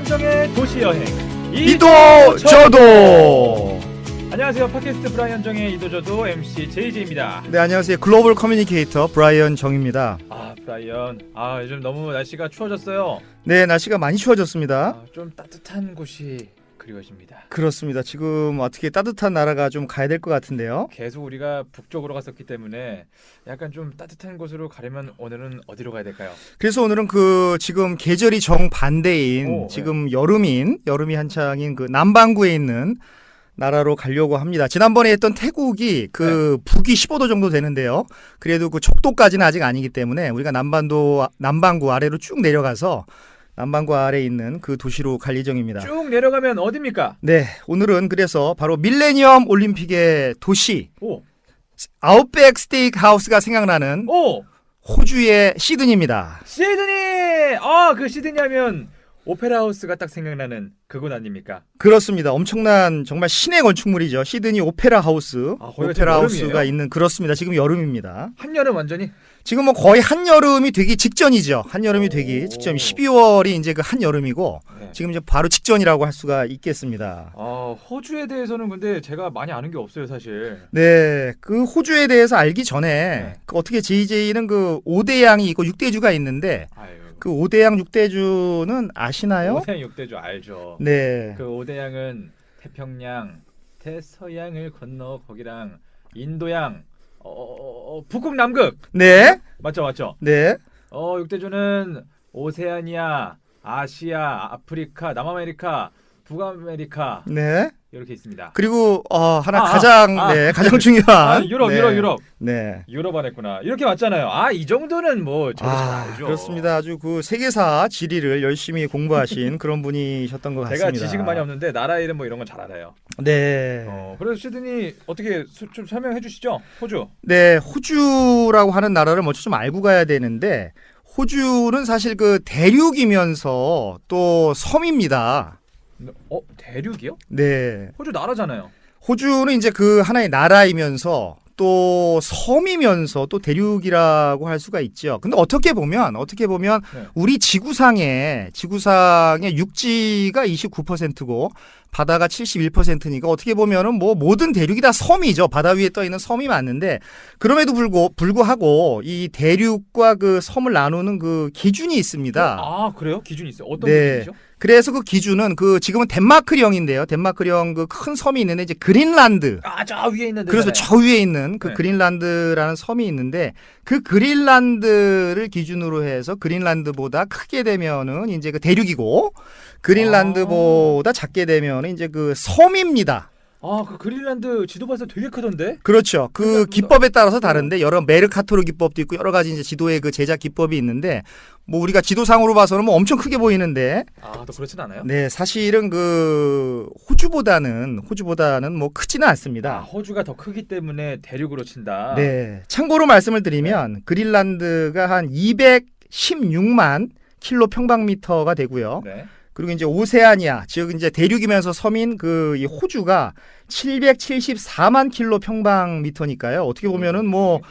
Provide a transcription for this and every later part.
브라이언정의 도시여행 이도 저도. 안녕하세요. 팟캐스트 브라이언정의 이도 저도 MC JJ입니다. 네, 안녕하세요. 글로벌 커뮤니케이터 브라이언 정입니다. 브라이언. 요즘 너무 날씨가 추워졌어요. 네, 날씨가 많이 추워졌습니다. 좀 따뜻한 곳이 그리워집니다. 그렇습니다. 지금 어떻게 따뜻한 나라가 좀 가야 될 것 같은데요. 계속 우리가 북쪽으로 갔었기 때문에 약간 좀 따뜻한 곳으로 가려면 오늘은 어디로 가야 될까요? 그래서 오늘은 지금 계절이 정반대인 지금 여름이 한창인 그 남반구에 있는 나라로 가려고 합니다. 지난번에 했던 태국이 북위 15도 정도 되는데요. 그래도 그 척도까지는 아직 아니기 때문에 우리가 남반구 아래로 쭉 내려가서 남반구 아래에 있는 그 도시로 갈 예정입니다. 쭉 내려가면 어디입니까? 네, 오늘은 그래서 바로 밀레니엄 올림픽의 도시 아웃백 스테이크 하우스가 생각나는 호주의 시드니입니다. 시드니! 그 시드니 하면 오페라 하우스가 딱 생각나는 그곳 아닙니까? 그렇습니다. 엄청난 정말 신의 건축물이죠. 시드니 오페라 하우스. 오페라 하우스가 있는, 그렇습니다. 지금 여름입니다. 한여름 완전히? 지금 뭐 거의 한여름이 되기 직전이죠. 한여름이 되기 직전. 12월이 이제 그 한여름이고 지금 이제 바로 직전이라고 할 수가 있겠습니다. 호주에 대해서는 근데 제가 많이 아는 게 없어요, 사실. 네, 그 호주에 대해서 알기 전에 어떻게 JJ는 그 5대양이 있고 6대주가 있는데 그 5대양 6대주는 아시나요? 5대양 6대주 알죠. 네. 그 5대양은 태평양, 대서양을 건너 거기랑 인도양, 북극, 남극. 네. 맞죠. 네. 6대주는 오세아니아, 아시아, 아프리카, 남아메리카, 북아메리카. 네. 이렇게 있습니다. 그리고 가장 중요한 유럽. 네. 유럽 안 했구나. 이렇게 맞잖아요. 이 정도는 뭐 저도 잘 알죠. 그렇습니다. 아주 그 세계사 지리를 열심히 공부하신 그런 분이셨던 것 같습니다. 제가 지식은 많이 없는데 나라 이름 뭐 이런 건 잘 알아요. 네. 그래서 시드니 어떻게 좀 설명해 주시죠. 호주. 네, 호주라고 하는 나라를 먼저 좀 알고 가야 되는데 호주는 사실 그 대륙이면서 또 섬입니다. 대륙이요? 네. 호주 나라잖아요. 호주는 이제 그 하나의 나라이면서 또 섬이면서 또 대륙이라고 할 수가 있죠. 근데 어떻게 보면 우리 지구상의 육지가 29%고 바다가 71%니까 어떻게 보면은 뭐 모든 대륙이 다 섬이죠. 바다 위에 떠 있는 섬이 맞는데 그럼에도 불구하고 이 대륙과 그 섬을 나누는 그 기준이 있습니다. 그래요? 기준이 있어요? 어떤 기준이죠? 그래서 그 기준은 지금은 덴마크령인데요. 덴마크령 그 큰 섬이 있는데 이제 그린란드. 저 위에 있는 데. 그래서 저 위에 있는 그 그린란드라는 섬이 있는데 그 그린란드를 기준으로 해서 그린란드보다 크게 되면은 이제 그 대륙이고 그린란드보다 작게 되면은 이제 그 섬입니다. 그 그린란드 지도 봐서 되게 크던데? 그렇죠. 그 기법에 따라서 다른데 여러 메르카토르 기법도 있고 여러 가지 이제 지도의 그 제작 기법이 있는데 뭐 우리가 지도상으로 봐서는 뭐 엄청 크게 보이는데 또 그렇진 않아요? 네, 사실은 그 호주보다는 뭐 크지는 않습니다. 호주가 더 크기 때문에 대륙으로 친다. 네. 참고로 말씀을 드리면 그린란드가 한 216만 킬로 평방미터가 되고요. 그리고 이제 오세아니아, 즉 이제 대륙이면서 섬인 이 호주가 774만 킬로 평방미터니까요. 어떻게 보면은 뭐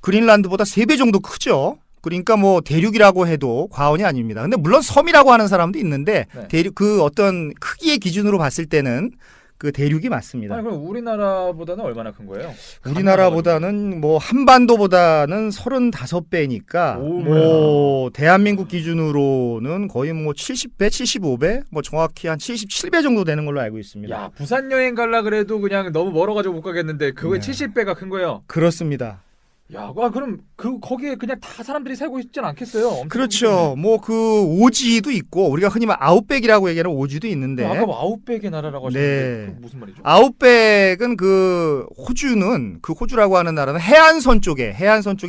그린란드보다 3배 정도 크죠. 그러니까 뭐 대륙이라고 해도 과언이 아닙니다. 근데 물론 섬이라고 하는 사람도 있는데 대륙 그 어떤 크기의 기준으로 봤을 때는 그 대륙이 맞습니다. 그럼 우리나라보다는 얼마나 큰 거예요? 우리나라보다는 뭐 한반도보다는 35배니까 뭐 대한민국 기준으로는 거의 뭐 70배, 75배, 뭐 정확히 한 77배 정도 되는 걸로 알고 있습니다. 부산 여행 갈라 그래도 그냥 너무 멀어가지고 못 가겠는데 그거에 70배가 큰 거예요? 그렇습니다. 그럼 거기에 그냥 다 사람들이 살고 있진 않겠어요? 그렇죠. 뭐 그 오지도 있고 우리가 흔히 말 아웃백이라고 얘기하는 오지도 있는데. 아까 뭐 아웃백의 나라라고 하셨는데 무슨 말이죠? 아웃백은 호주라고 하는 나라는 해안선 쪽에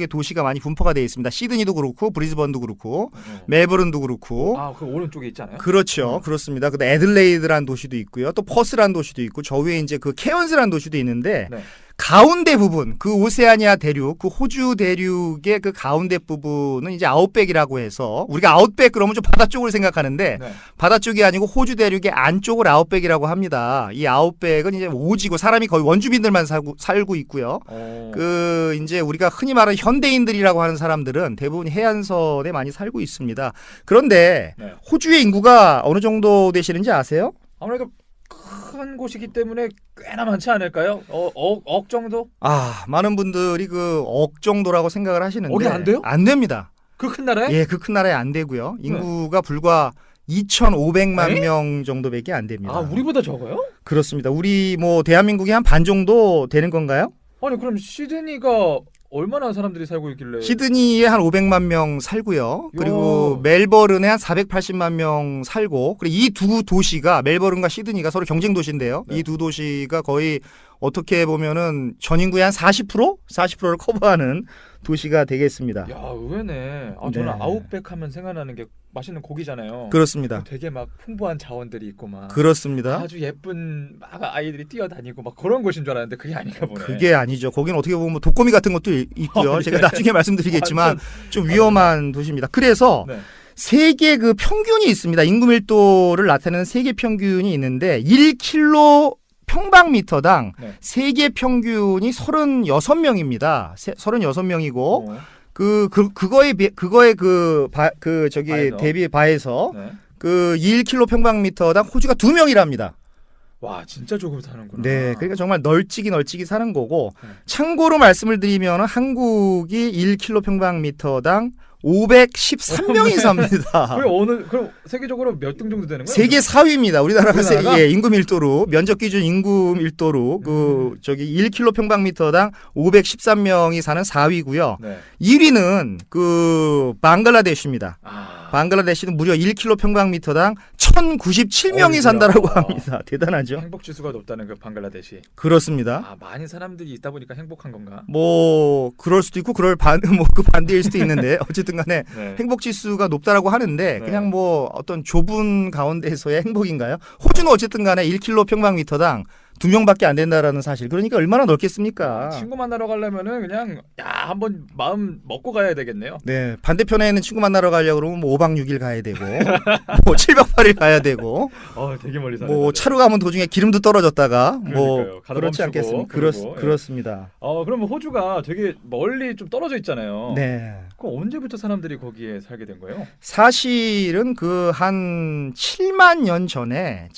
도시가 많이 분포가 되어 있습니다. 시드니도 그렇고 브리즈번도 그렇고 멜버른도 그렇고. 그 오른쪽에 있잖아요. 그렇죠. 그렇습니다. 그다음 애들레이드라는 도시도 있고요. 또 퍼스라는 도시도 있고 저 위에 이제 그 케언스라는 도시도 있는데. 가운데 부분, 그 오세아니아 대륙, 그 호주 대륙의 그 가운데 부분은 이제 아웃백이라고 해서 우리가 아웃백 그러면 좀 바다 쪽을 생각하는데 네. 바다 쪽이 아니고 호주 대륙의 안쪽을 아웃백이라고 합니다. 이 아웃백은 이제 오지고 사람이 거의 원주민들만 살고 있고요. 그 이제 우리가 흔히 말하는 현대인들이라고 하는 사람들은 대부분 해안선에 많이 살고 있습니다. 그런데 네. 호주의 인구가 어느 정도 되시는지 아세요? 아무래도 큰 곳이기 때문에 꽤나 많지 않을까요? 억 정도? 많은 분들이 그 억 정도라고 생각을 하시는데 억이 안 돼요? 안 됩니다. 그 큰 나라에? 예, 그 큰 나라에 안 되고요. 인구가 불과 2,500만 에이? 명 정도밖에 안 됩니다. 우리보다 적어요? 그렇습니다. 우리 뭐 대한민국의 한 반 정도 되는 건가요? 아니 그럼 시드니가 얼마나 사람들이 살고 있길래? 시드니에 한 500만 명 살고요. 그리고 멜버른에 한 480만 명 살고, 그리고 이 두 도시가 멜버른과 시드니가 서로 경쟁 도시인데요. 네. 이 두 도시가 거의 어떻게 보면은 전 인구의 한 40%? 40%를 커버하는 도시가 되겠습니다. 야, 의외네. 저는 아웃백 하면 생각나는 게 맛있는 고기잖아요. 그렇습니다. 되게 막 풍부한 자원들이 있고 막 그렇습니다. 아주 예쁜 막 아이들이 뛰어다니고 막 그런 곳인 줄 알았는데 그게 아닌가 보네. 그게 아니죠. 거기는 어떻게 보면 독거미 같은 것도 있고요. 제가 네. 나중에 말씀드리겠지만 좀 위험한 도시입니다. 그래서 네. 세계 그 평균이 있습니다. 인구 밀도를 나타내는 세계 평균이 있는데 1km 평방미터당 네. 세계 평균이 36명입니다. 36명이고 그거에 대비 바해서 네. 그 1km 평방미터당 호주가 2명이랍니다. 와, 진짜 조금 사는구나. 네, 그러니까 정말 널찍이 사는 거고, 네. 참고로 말씀을 드리면 한국이 1km 평방미터당 513명이 삽니다. 그럼 세계적으로 몇 등 정도 되는 거예요? 세계 4위입니다. 우리나라가 우리나라가? 세계 인구 밀도로, 면적 기준 인구 밀도로 1km 평방미터당 513명이 사는 4위고요. 네. 1위는 방글라데시입니다. 방글라데시는 무려 1km 평방미터당 1,097명이 산다라고 합니다. 대단하죠? 행복 지수가 높다는 그 방글라데시. 그렇습니다. 많이 사람들이 있다 보니까 행복한 건가? 뭐 그럴 수도 있고 그 반대일 수도 있는데 어쨌든 간에 네. 행복 지수가 높다라고 하는데 네. 그냥 뭐 어떤 좁은 가운데에서의 행복인가요? 호주는 어쨌든 간에 1km 평방미터당 2명밖에 안 된다라는 사실. 그러니까 얼마나 넓겠습니까? 친구 만나러 가려면은 그냥 한번 마음 먹고 가야 되겠네요. 네, 반대편에는 친구 만나러 가려고 그러면 뭐 5박 6일 가야 되고 뭐 7박 8일 가야 되고 되게 멀리 사네. 뭐 차로 가면 도중에 기름도 떨어졌다가 뭐 그러니까요. 가다 그렇지 멈추고 않겠습니까? 그러고, 그렇습니다. 그러면 호주가 되게 멀리 좀 떨어져 있잖아요. 네. 그럼 언제부터 사람들이 거기에 살게 된 거예요? 사실은 그 한 7만 년 전에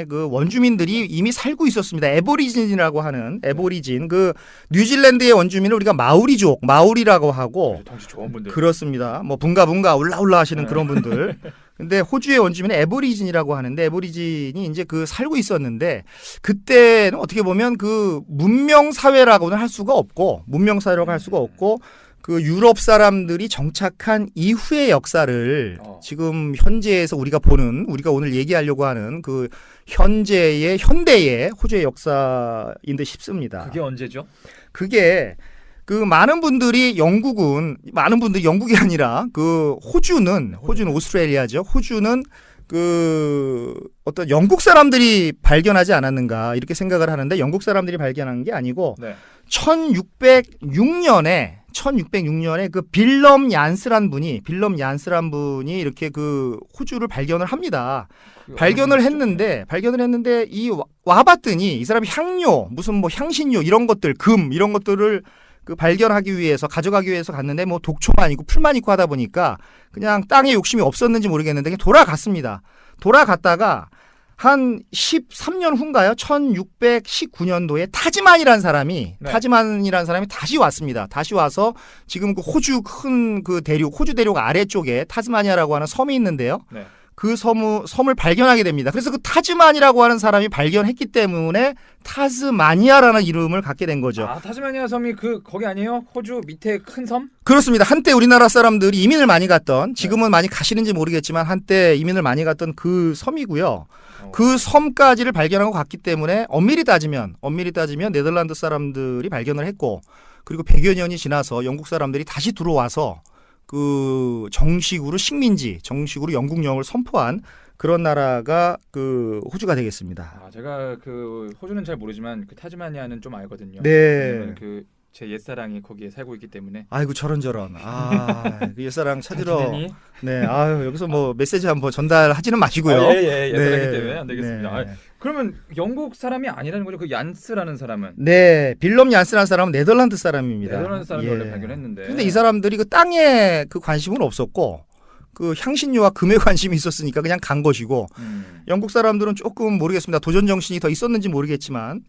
그 원주민들이 이미 살고 있었습니다. 에보리진이라고 하는 그 뉴질랜드의 원주민을 우리가 마우리라고 하고 덩치 좋은 분들. 그렇습니다. 뭐 분가 울라 하시는 그런 분들. 근데 호주의 원주민은 에보리진이라고 하는데 에보리진이 이제 살고 있었는데 그때는 어떻게 보면 그 문명 사회라고는 할 수가 없고 그 유럽 사람들이 정착한 이후의 역사를 지금 현재에서 우리가 오늘 얘기하려고 하는 그 현대의 호주의 역사인 듯 싶습니다. 그게 언제죠? 그게 많은 분들이 영국이 아니라 호주는 오스트레일리아죠. 호주는 어떤 영국 사람들이 발견하지 않았는가 이렇게 생각을 하는데 영국 사람들이 발견한 게 아니고 1606년에 그 빌럼 얀스란 분이 이렇게 호주를 발견을 합니다. 발견을 했는데 와봤더니 이 사람이 향료, 무슨 뭐 향신료 이런 것들, 금 이런 것들을 가져가기 위해서 갔는데 뭐 독초만 있고 풀만 있고 하다 보니까 그냥 땅에 욕심이 없었는지 모르겠는데 그냥 돌아갔습니다. 돌아갔다가 한 13년 후인가요? 1619년도에 타즈만이라는 사람이 다시 왔습니다. 다시 와서 지금 호주 호주 대륙 아래쪽에 타스마니아라고 하는 섬이 있는데요. 네. 그 섬을 발견하게 됩니다. 그래서 그 타즈만이라고 하는 사람이 발견했기 때문에 타스마니아라는 이름을 갖게 된 거죠. 타스마니아 섬이 거기 아니에요? 호주 밑에 큰 섬? 그렇습니다. 한때 우리나라 사람들이 이민을 많이 갔던, 지금은 많이 가시는지 모르겠지만 한때 이민을 많이 갔던 그 섬이고요. 그 섬까지를 발견하고 갔기 때문에 엄밀히 따지면 네덜란드 사람들이 발견을 했고, 그리고 100여 년이 지나서 영국 사람들이 다시 들어와서 그 정식으로 식민지, 정식으로 영국령을 선포한 그런 나라가 그 호주가 되겠습니다. 제가 그 호주는 잘 모르지만 그 타즈마니아는 좀 알거든요. 네. 그 제 옛사랑이 거기에 살고 있기 때문에. 아이고 저런. 그 옛사랑 찾으러. 지내니? 네. 여기서 뭐 메시지 한번 전달하지는 마시고요. 옛사랑이기 네. 때문에 안 되겠습니다. 네. 그러면 영국 사람이 아니라는 거죠? 그 얀스라는 사람은? 네, 빌럼 얀스라는 사람은 네덜란드 사람입니다. 네덜란드 사람을 원래 발견했는데. 근데 이 사람들이 그 땅에 그 관심은 없었고 그 향신료와 금에 관심이 있었으니까 그냥 간 것이고 영국 사람들은 조금 모르겠습니다. 도전 정신이 더 있었는지 모르겠지만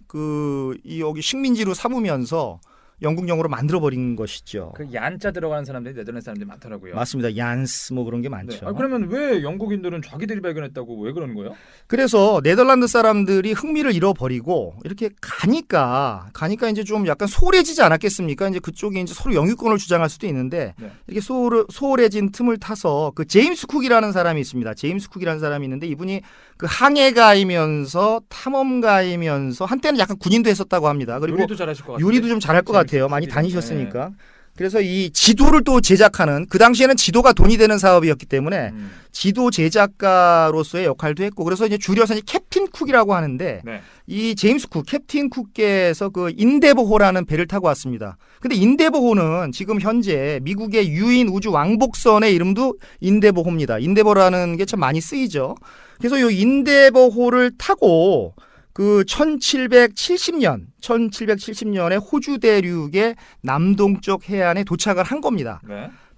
여기 식민지로 삼으면서 영국령으로 만들어버린 것이죠. 그 얀자 들어가는 사람들이 네덜란드 사람들이 많더라고요. 맞습니다. 얀스 뭐 그런 게 많죠. 네. 그러면 왜 영국인들은 자기들이 발견했다고 왜 그러는 거예요? 그래서 네덜란드 사람들이 흥미를 잃어버리고 이렇게 가니까 이제 좀 약간 소홀해지지 않았겠습니까? 이제 그쪽에 이제 서로 영유권을 주장할 수도 있는데 이렇게 소홀해진 틈을 타서 그 제임스 쿡이라는 사람이 있습니다. 제임스 쿡이라는 사람이 있는데 이분이 그 항해가이면서 탐험가이면서 한때는 약간 군인도 했었다고 합니다. 그리고 요리도 잘하실 것 같아요. 요리도 좀 잘할 것 같아요. 많이 다니셨으니까. 그래서 이 지도를 또 제작하는, 그 당시에는 지도가 돈이 되는 사업이었기 때문에 지도 제작가로서의 역할도 했고, 그래서 이제 줄여서 이제 캡틴 쿡이라고 하는데 이 제임스 쿡, 캡틴 쿡께서 그 인데버호라는 배를 타고 왔습니다. 근데 인데버호는 지금 현재 미국의 유인 우주 왕복선의 이름도 인데버호입니다. 인데버라는 게 참 많이 쓰이죠. 그래서 이 인데버호를 타고 그 1770년에 호주 대륙의 남동쪽 해안에 도착을 한 겁니다.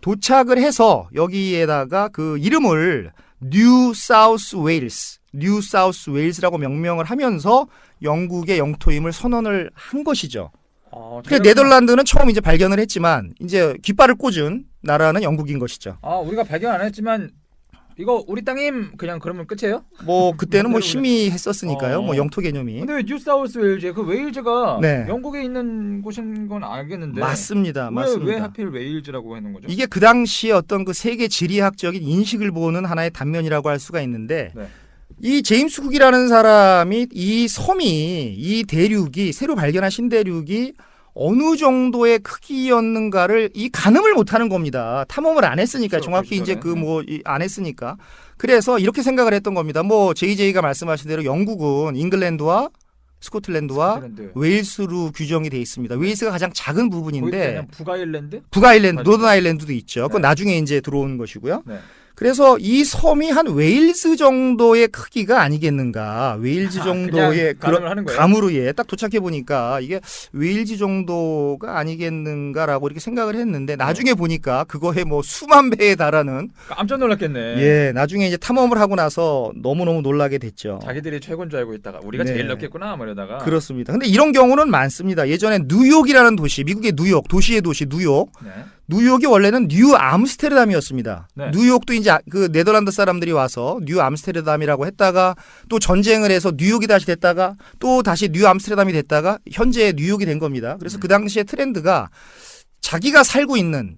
도착을 해서 여기에다가 그 이름을 뉴 사우스 웨일스라고 명명을 하면서 영국의 영토임을 선언을 한 것이죠. 그 네덜란드는 처음 이제 발견을 했지만 이제 깃발을 꽂은 나라는 영국인 것이죠. 우리가 발견 안 했지만 이거 우리 땅임 그냥 그러면 끝이에요? 뭐 그때는 뭐 희미했었으니까요. 뭐 영토 개념이. 근데 왜 뉴사우스 웨일즈 그 웨일즈가 영국에 있는 곳인 건 알겠는데 맞습니다. 왜 하필 웨일즈라고 해놓은 거죠? 이게 그 당시에 어떤 그 세계 지리학적인 인식을 보는 하나의 단면이라고 할 수가 있는데 이 제임스 쿡이라는 사람이 이 섬이 이 대륙이 새로 발견한 신대륙이 어느 정도의 크기였는가를 이 가늠을 못하는 겁니다. 탐험을 안 했으니까 정확히 이제 그 뭐 안 했으니까. 그래서 이렇게 생각을 했던 겁니다. 뭐 JJ가 말씀하신 대로 영국은 잉글랜드와 스코틀랜드와 웨일스로 규정이 돼 있습니다. 웨일스가 가장 작은 부분인데 북아일랜드, 노던 아일랜드도 있죠. 그건 나중에 이제 들어온 것이고요. 그래서 이 섬이 한 웨일스 정도의 크기가 아니겠는가. 웨일즈 정도의 그런 감으로 딱 도착해 보니까 이게 웨일즈 정도가 아니겠는가라고 이렇게 생각을 했는데 나중에 보니까 그거에 뭐 수만 배에 달하는 깜짝 놀랐겠네. 나중에 이제 탐험을 하고 나서 너무너무 놀라게 됐죠. 자기들이 최고인 줄 알고 있다가 우리가 제일 넓겠구나 뭐 이러다가. 그렇습니다. 근데 이런 경우는 많습니다. 예전에 뉴욕이라는 도시, 미국의 뉴욕, 도시의 도시 뉴욕. 뉴욕이 원래는 뉴 암스테르담이었습니다. 뉴욕도 이제 그 네덜란드 사람들이 와서 뉴 암스테르담이라고 했다가 또 전쟁을 해서 뉴욕이 다시 됐다가 또 다시 뉴 암스테르담이 됐다가 현재 뉴욕이 된 겁니다. 그래서 그 당시에 트렌드가 자기가 살고 있는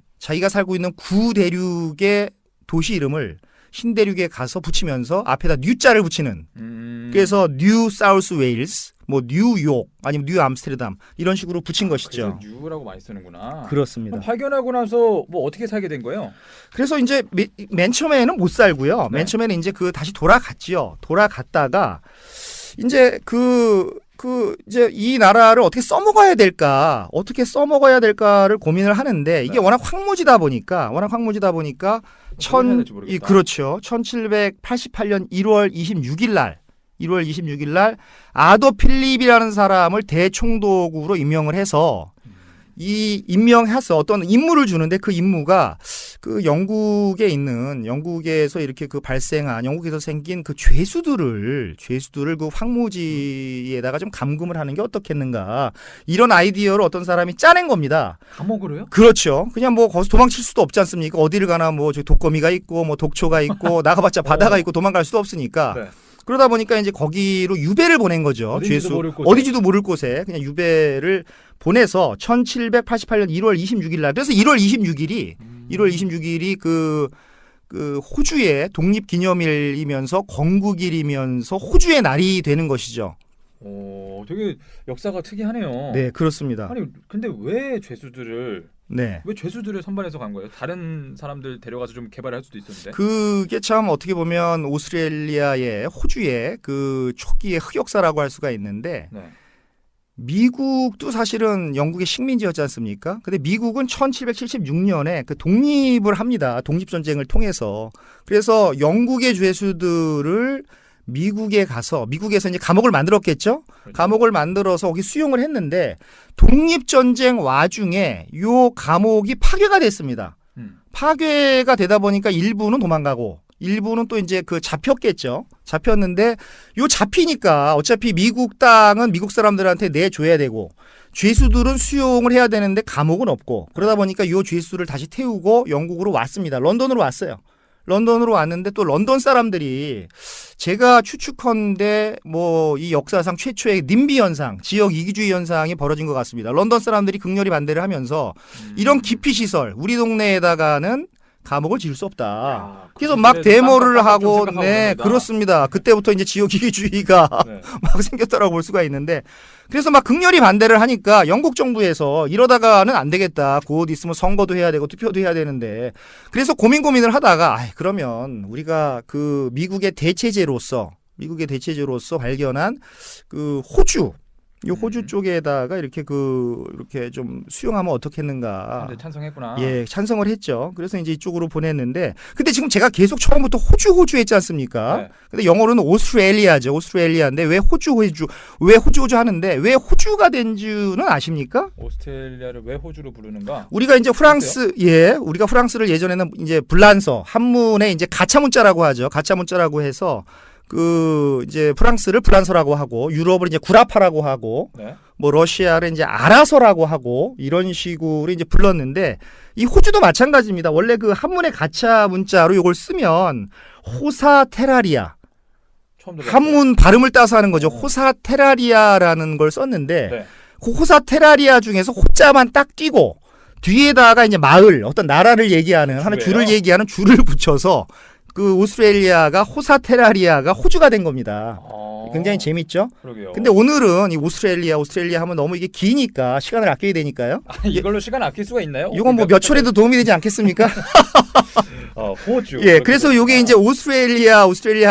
구대륙의 도시 이름을 신대륙에 가서 붙이면서 앞에다 뉴자를 붙이는. 그래서 뉴 사우스 웨일스, 뭐 뉴욕 아니면 뉴 암스테르담 이런 식으로 붙인 것이죠. 그래서 뉴라고 많이 쓰는구나. 그렇습니다. 발견하고 나서 뭐 어떻게 살게 된 거예요? 그래서 이제 맨 처음에는 못 살고요. 맨 처음에는 이제 다시 돌아갔지요. 돌아갔다가 이제 이제 이 나라를 어떻게 써먹어야 될까를 고민을 하는데 이게 워낙 황무지다 보니까 그렇죠. 1788년 1월 26일 날 아도 필립이라는 사람을 대총독으로 임명을 해서 어떤 임무를 주는데 그 임무가 그 영국에서 이렇게 영국에서 생긴 그 죄수들을 그 황무지에다가 좀 감금을 하는 게 어떻겠는가. 이런 아이디어를 어떤 사람이 짜낸 겁니다. 감옥으로요? 그렇죠. 그냥 뭐 거기서 도망칠 수도 없지 않습니까? 어디를 가나 뭐 독거미가 있고 뭐 독초가 있고 나가봤자 바다가 있고 도망갈 수도 없으니까. 그러다 보니까 이제 거기로 유배를 보낸 거죠. 어디지도 모를 곳에 그냥 유배를 보내서 1788년 1월 26일 날. 그래서 1월 26일이 그 호주의 독립기념일이면서 건국일이면서 호주의 날이 되는 것이죠. 되게 역사가 특이하네요. 네, 그렇습니다. 아니 근데 왜 죄수들을 네. 왜 죄수들을 선발해서 간 거예요? 다른 사람들 데려가서 좀 개발할 수도 있었는데. 그게 참 어떻게 보면 오스트레일리아의 호주의 그 초기의 흑역사라고 할 수가 있는데 네. 미국도 사실은 영국의 식민지였지 않습니까? 근데 미국은 1776년에 그 독립을 합니다. 독립전쟁을 통해서. 그래서 영국의 죄수들을 미국에 가서 미국에서 이제 감옥을 만들었겠죠? 그렇죠. 감옥을 만들어서 거기 수용을 했는데 독립전쟁 와중에 요 감옥이 파괴가 됐습니다. 파괴가 되다 보니까 일부는 도망가고 일부는 또 이제 그 잡혔겠죠. 잡혔는데 요 잡히니까 어차피 미국 땅은 미국 사람들한테 내줘야 되고 죄수들은 수용을 해야 되는데 감옥은 없고 그러다 보니까 요 죄수를 다시 태우고 영국으로 왔습니다. 런던으로 왔어요. 런던으로 왔는데 또 런던 사람들이 제가 추측컨대 뭐 이 역사상 최초의 님비 현상, 지역 이기주의 현상이 벌어진 것 같습니다. 런던 사람들이 극렬히 반대를 하면서 이런 기피 시설, 우리 동네에다가는 감옥을 지을 수 없다. 그래서 막 데모를 하고, 네, 그렇습니다. 그때부터 이제 지역 이기주의가 네. 막 생겼다라고 볼 수가 있는데, 그래서 막 극렬히 반대를 하니까 영국 정부에서 이러다가는 안 되겠다. 곧 있으면 선거도 해야 되고 투표도 해야 되는데, 그래서 고민을 하다가, 그러면 우리가 그 미국의 대체제로서 발견한 그 호주, 이 호주 쪽에다가 이렇게 좀 수용하면 어떻겠는가. 찬성했구나. 예, 찬성을 했죠. 그래서 이제 이쪽으로 보냈는데, 근데 지금 제가 계속 처음부터 호주 했지 않습니까? 네. 근데 영어로는 오스트레일리아죠. 오스트레일리아인데 왜 호주 하는데 왜 호주가 된지는 아십니까? 오스트레일리아를 왜 호주로 부르는가? 우리가 이제 우리가 프랑스를 예전에는 이제 불란서 한문에 이제 가차 문자라고 하죠. 가차 문자라고 해서 이제 프랑스를 불란서라고 하고 유럽을 이제 구라파라고 하고 네. 뭐 러시아를 이제 아라서라고 하고 이런 식으로 이제 불렀는데 이 호주도 마찬가지입니다. 원래 그 한문의 가차 문자로 이걸 쓰면 호사테라리아 한문 발음을 따서 하는 거죠. 호사테라리아라는 걸 썼는데 네. 그 호사테라리아 중에서 호자만 딱 띄고 뒤에다가 이제 마을 어떤 나라를 얘기하는 하는 줄을 얘기하는 줄을 붙여서 그 오스트레일리아가 호사테라리아가 호주가 된 겁니다. 굉장히 재밌죠? 그러게요. 근데 오늘은 이 오스트레일리아 하면 너무 이게 기니까 시간을 아껴야 되니까요. 이걸로 시간 아낄 수가 있나요? 이건 뭐 몇 초라도 도움이 되지 않겠습니까? 호주. 예, 그래서 이게 이제 오스트레일리아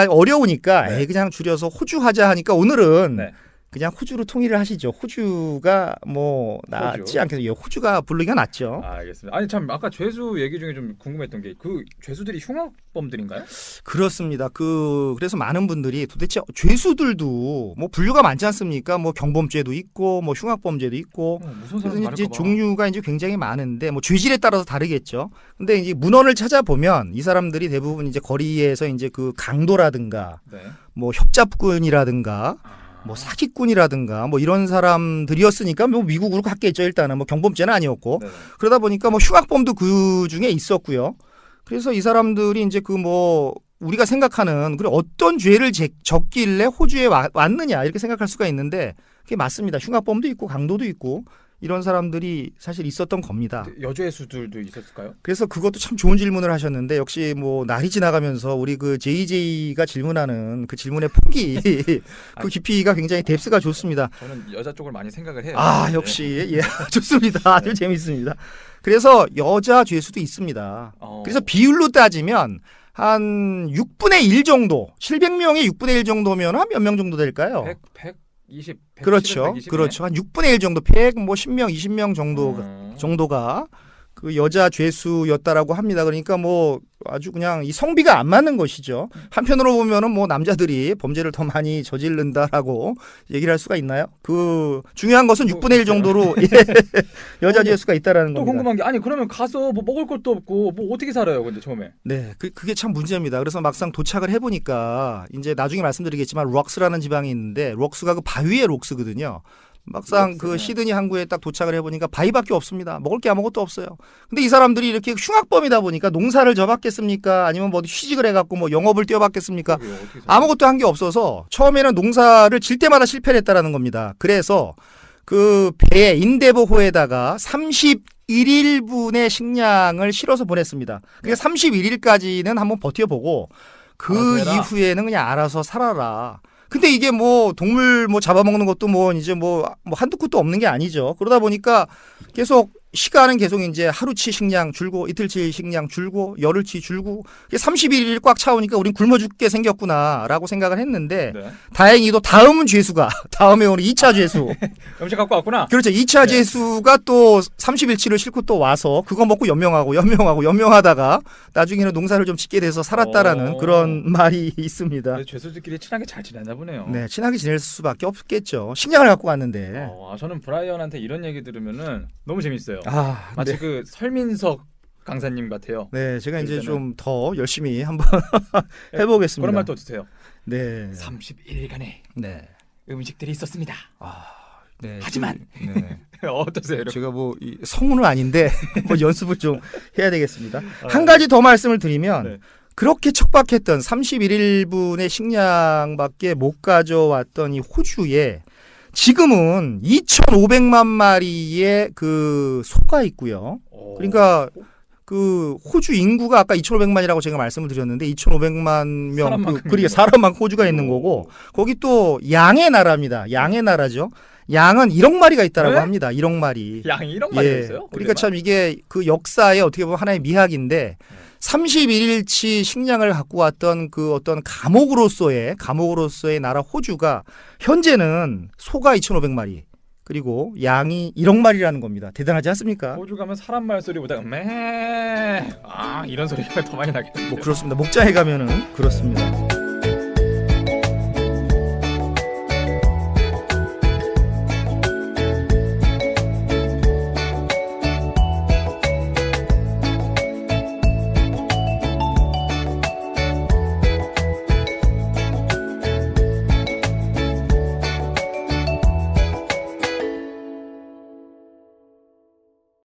어려우니까 그냥 줄여서 호주 하자 하니까 오늘은 그냥 호주로 통일을 하시죠. 호주가 뭐 낫지 않겠어요. 호주가 부르기가 낫죠. 알겠습니다. 아니 참 아까 죄수 얘기 중에 좀 궁금했던 게 그 죄수들이 흉악범들인가요? 그렇습니다. 그래서 많은 분들이 도대체 죄수들도 뭐 분류가 많지 않습니까? 뭐 경범죄도 있고 뭐 흉악범죄도 있고 그래서 이제 종류가 이제 굉장히 많은데 뭐 죄질에 따라서 다르겠죠. 근데 이제 문헌을 찾아보면 이 사람들이 대부분 이제 거리에서 이제 그 강도라든가 뭐 협잡꾼이라든가 뭐 사기꾼이라든가 뭐 이런 사람들이었으니까 뭐 미국으로 갔겠죠. 일단은 뭐 경범죄는 아니었고 그러다 보니까 뭐 흉악범도 그 중에 있었고요. 그래서 이 사람들이 이제 그 뭐 우리가 생각하는 그래 어떤 죄를 적길래 호주에 왔느냐 이렇게 생각할 수가 있는데 그게 맞습니다. 흉악범도 있고 강도도 있고 이런 사람들이 사실 있었던 겁니다. 여죄수들도 있었을까요? 그래서 그것도 참 좋은 질문을 하셨는데 역시 뭐 날이 지나가면서 우리 그 JJ가 질문하는 그 질문의 폭이 그 깊이가 굉장히 뎁스가 좋습니다. 저는 여자 쪽을 많이 생각을 해요. 역시 예 좋습니다. 아주 재밌습니다. 그래서 여자 죄수도 있습니다. 그래서 비율로 따지면 한 6분의 1 정도, 700명의 6분의 1 정도면 한 몇 명 정도 될까요? 120, 170, 그렇죠. 120이네. 그렇죠. 한 6분의 1 정도, 100, 뭐 10명, 20명 정도가 그 여자 죄수였다라고 합니다. 그러니까 뭐 아주 그냥 이 성비가 안 맞는 것이죠. 한편으로 보면은 뭐 남자들이 범죄를 더 많이 저지른다라고 얘기를 할 수가 있나요? 그 중요한 것은 6분의 1 정도로 여자 죄수가 있다라는 또 겁니다. 궁금한 게 아니 그러면 가서 뭐 먹을 것도 없고 뭐 어떻게 살아요? 근데 처음에. 네, 그게 참 문제입니다. 그래서 막상 도착을 해보니까 이제 나중에 말씀드리겠지만 록스라는 지방이 있는데 록스가 그 바위의 록스거든요. 막상 그 시드니 항구에 딱 도착을 해보니까 바위밖에 없습니다. 먹을 게 아무것도 없어요. 근데 이 사람들이 이렇게 흉악범이다 보니까 농사를 져봤겠습니까? 아니면 뭐 취직을 해갖고 뭐 영업을 뛰어봤겠습니까? 아무것도 한 게 없어서 처음에는 농사를 질 때마다 실패를 했다라는 겁니다. 그래서 그 배에 인데버호에다가 31일분의 식량을 실어서 보냈습니다. 그러니까 31일까지는 한번 버텨보고 그 이후에는 그냥 알아서 살아라. 근데 이게 뭐 동물 뭐 잡아먹는 것도 뭐 이제 뭐 한두 끝도 없는 게 아니죠. 그러다 보니까 계속 시간은 계속 이제 하루치 식량 줄고 이틀치 식량 줄고 열흘치 줄고 31일 꽉 차오니까 우린 굶어 죽게 생겼구나라고 생각을 했는데 네. 다행히도 다음 죄수가 다음에 오는 2차 죄수 음식 갖고 왔구나. 그렇죠. 2차 죄수가 또 30일치를 싣고 또 와서 그거 먹고 연명하다가 나중에는 농사를 좀 짓게 돼서 살았다라는 그런 말이 있습니다. 죄수들끼리 친하게 잘 지냈나 보네요. 네, 친하게 지낼 수밖에 없겠죠. 식량을 갖고 왔는데. 저는 브라이언한테 이런 얘기 들으면은 너무 재밌어요. 마치 네. 그 설민석 강사님 같아요. 네, 제가 이제 때는. 좀 더 열심히 한번 해보겠습니다. 그런 말도 주세요. 네. 31일간의 네. 음식들이 있었습니다. 네. 하지만 네. 어떠세요? 제가 성우는 아닌데 연습을 좀 해야 되겠습니다. 한 가지 더 말씀을 드리면 네. 그렇게 척박했던 31일분의 식량밖에 못 가져왔던 이 호주에 지금은 2,500만 마리의 그 소가 있고요. 그러니까 그 호주 인구가 아까 2,500만이라고 제가 말씀을 드렸는데 2,500만 명 그러니까 사람만큼 호주가 있는 거고 거기 또 양의 나라입니다. 양의 나라죠. 양은 1억 마리가 있다라고 네? 합니다. 1억 마리. 양이 1억 마리가 있어요? 그러니까 참 이게 그 역사에 어떻게 보면 하나의 미학인데 31일치 식량을 갖고 왔던 그 어떤 감옥으로서의 나라 호주가 현재는 소가 2,500마리 그리고 양이 1억 마리라는 겁니다. 대단하지 않습니까? 호주 가면 사람 말소리보다 이런 소리가 더 많이 나겠네요. 그렇습니다. 목장에 가면은 그렇습니다.